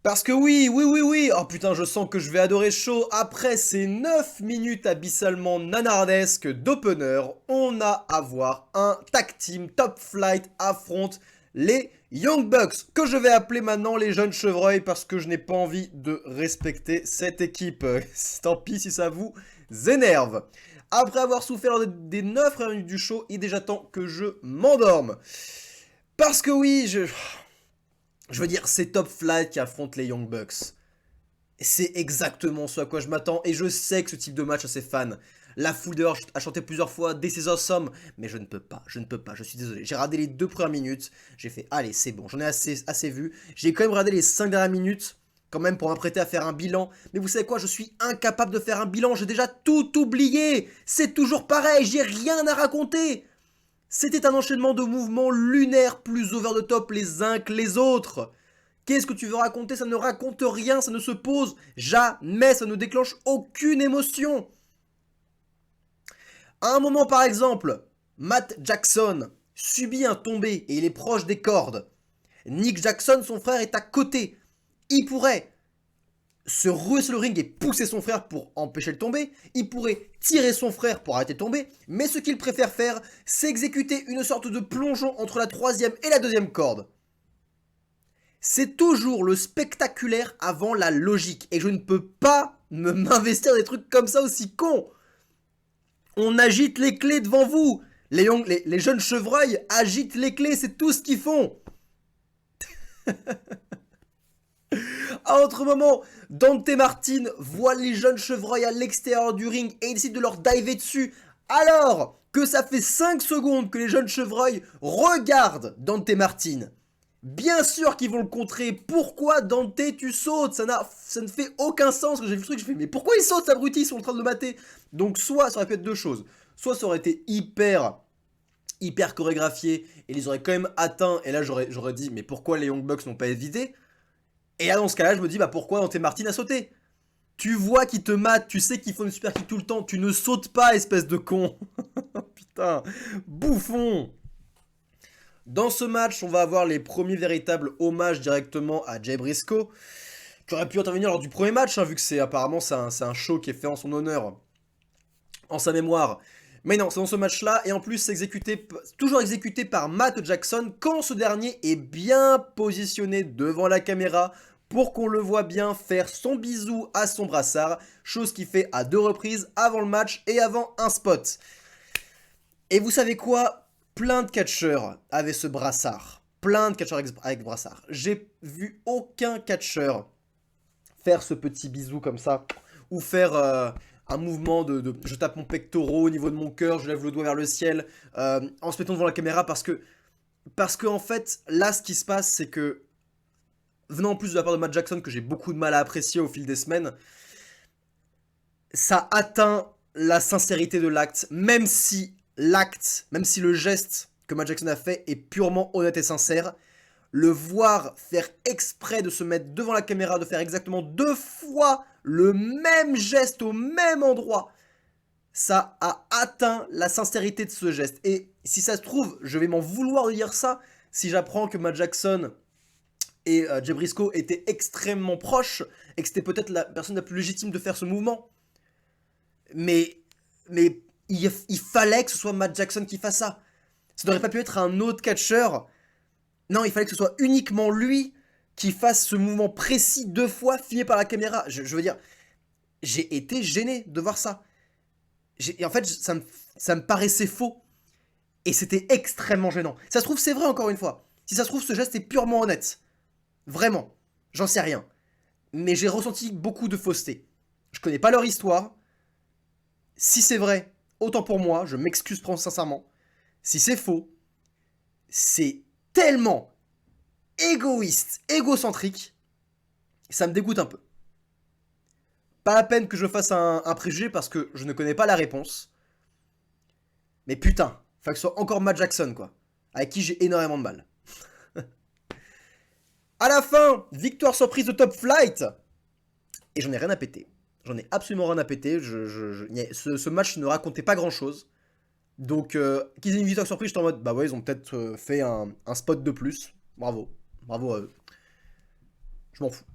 Parce que oui, oh putain, je sens que je vais adorer chaud. Après ces 9 minutes abyssalement nanardesques d'opener, on a à voir un tag team Top Flight affronte les Young Bucks, que je vais appeler maintenant les jeunes chevreuils parce que je n'ai pas envie de respecter cette équipe. Tant pis si ça vous énerve. Après avoir souffert lors des 9 premières minutes du show, il est déjà temps que je m'endorme. Parce que oui, je veux dire, c'est Top Flight qui affronte les Young Bucks. C'est exactement ce à quoi je m'attends, et je sais que ce type de match a ses fans. La foule dehors a chanté plusieurs fois This is awesome, mais je ne peux pas, je suis désolé. J'ai regardé les 2 premières minutes, j'ai fait allez, c'est bon, j'en ai assez vu. J'ai quand même regardé les 5 dernières minutes, quand même pour m'apprêter à faire un bilan. Mais vous savez quoi, je suis incapable de faire un bilan, j'ai déjà tout oublié. C'est toujours pareil, j'ai rien à raconter. C'était un enchaînement de mouvements lunaires plus over the top les uns que les autres. Qu'est-ce que tu veux raconter? Ça ne raconte rien, ça ne se pose jamais, ça ne déclenche aucune émotion. À un moment par exemple, Matt Jackson subit un tombé et il est proche des cordes. Nick Jackson, son frère, est à côté. Il pourrait se ruer sur le ring et pousser son frère pour empêcher le tomber. Il pourrait tirer son frère pour arrêter de tomber. Mais ce qu'il préfère faire, c'est exécuter une sorte de plongeon entre la 3e et la 2e corde. C'est toujours le spectaculaire avant la logique. Et je ne peux pas m'investir des trucs comme ça aussi cons. On agite les clés devant vous. Les jeunes chevreuils agitent les clés, c'est tout ce qu'ils font. À un autre moment, Dante Martin voit les jeunes chevreuils à l'extérieur du ring et il décide de leur diver dessus. Alors que ça fait 5 secondes que les jeunes chevreuils regardent Dante Martin. Bien sûr qu'ils vont le contrer. Pourquoi Dante tu sautes? Ça ne fait aucun sens. Quand j'ai vu le truc, je fais mais pourquoi ils sautent, abrutis? Ils sont en train de le mater. Donc soit ça aurait pu être 2 choses. Soit ça aurait été hyper chorégraphié et ils auraient quand même atteint. Et là j'aurais dit mais pourquoi les Young Bucks n'ont pas évité? Et là dans ce cas-là je me dis bah pourquoi Dante Martin a sauté? Tu vois qu'ils te matent, tu sais qu'ils font une super kick tout le temps. Tu ne sautes pas, espèce de con. Putain, bouffon. Dans ce match, on va avoir les premiers véritables hommages directement à Jay Briscoe, qui aurait pu intervenir lors du premier match, hein, vu que apparemment c'est un show qui est fait en son honneur, en sa mémoire. Mais non, c'est dans ce match-là, et en plus c'est toujours exécuté par Matt Jackson, quand ce dernier est bien positionné devant la caméra, pour qu'on le voit bien faire son bisou à son brassard, chose qu'il fait à 2 reprises avant le match et avant un spot. Et vous savez quoi? Plein de catcheurs avaient ce brassard. Plein de catcheurs avec brassard. J'ai vu aucun catcheur faire ce petit bisou comme ça. Ou faire un mouvement de je tape mon pectoral au niveau de mon cœur, je lève le doigt vers le ciel. En se mettant devant la caméra parce que en fait, là ce qui se passe c'est que, venant en plus de la part de Matt Jackson que j'ai beaucoup de mal à apprécier au fil des semaines, ça atteint la sincérité de l'acte, même si le geste que Matt Jackson a fait est purement honnête et sincère, le voir faire exprès de se mettre devant la caméra, de faire exactement 2 fois le même geste au même endroit, ça a atteint la sincérité de ce geste. Et si ça se trouve, je vais m'en vouloir de dire ça, si j'apprends que Matt Jackson et Jay Briscoe étaient extrêmement proches, et que c'était peut-être la personne la plus légitime de faire ce mouvement. Mais il fallait que ce soit Matt Jackson qui fasse ça. Ça n'aurait pas pu être un autre catcheur. Non, il fallait que ce soit uniquement lui qui fasse ce mouvement précis 2 fois filmé par la caméra. Je veux dire, j'ai été gêné de voir ça. Et en fait, ça me paraissait faux. Et c'était extrêmement gênant. Ça se trouve, c'est vrai encore une fois. Si ça se trouve, ce geste est purement honnête. Vraiment. J'en sais rien. Mais j'ai ressenti beaucoup de fausseté. Je connais pas leur histoire. Si c'est vrai, autant pour moi, je m'excuse sincèrement. Si c'est faux, c'est tellement égoïste, égocentrique, ça me dégoûte un peu. Pas la peine que je fasse un préjugé parce que je ne connais pas la réponse. Mais putain, faut que ce soit encore Matt Jackson, quoi. Avec qui j'ai énormément de mal. À la fin, victoire surprise de Top Flight. Et j'en ai rien à péter. J'en ai absolument rien à péter. Ce match ne racontait pas grand chose. Donc, qu'ils aient une victoire surprise, j'étais en mode, bah ouais, ils ont peut-être fait un spot de plus. Bravo. Bravo à eux. Je m'en fous.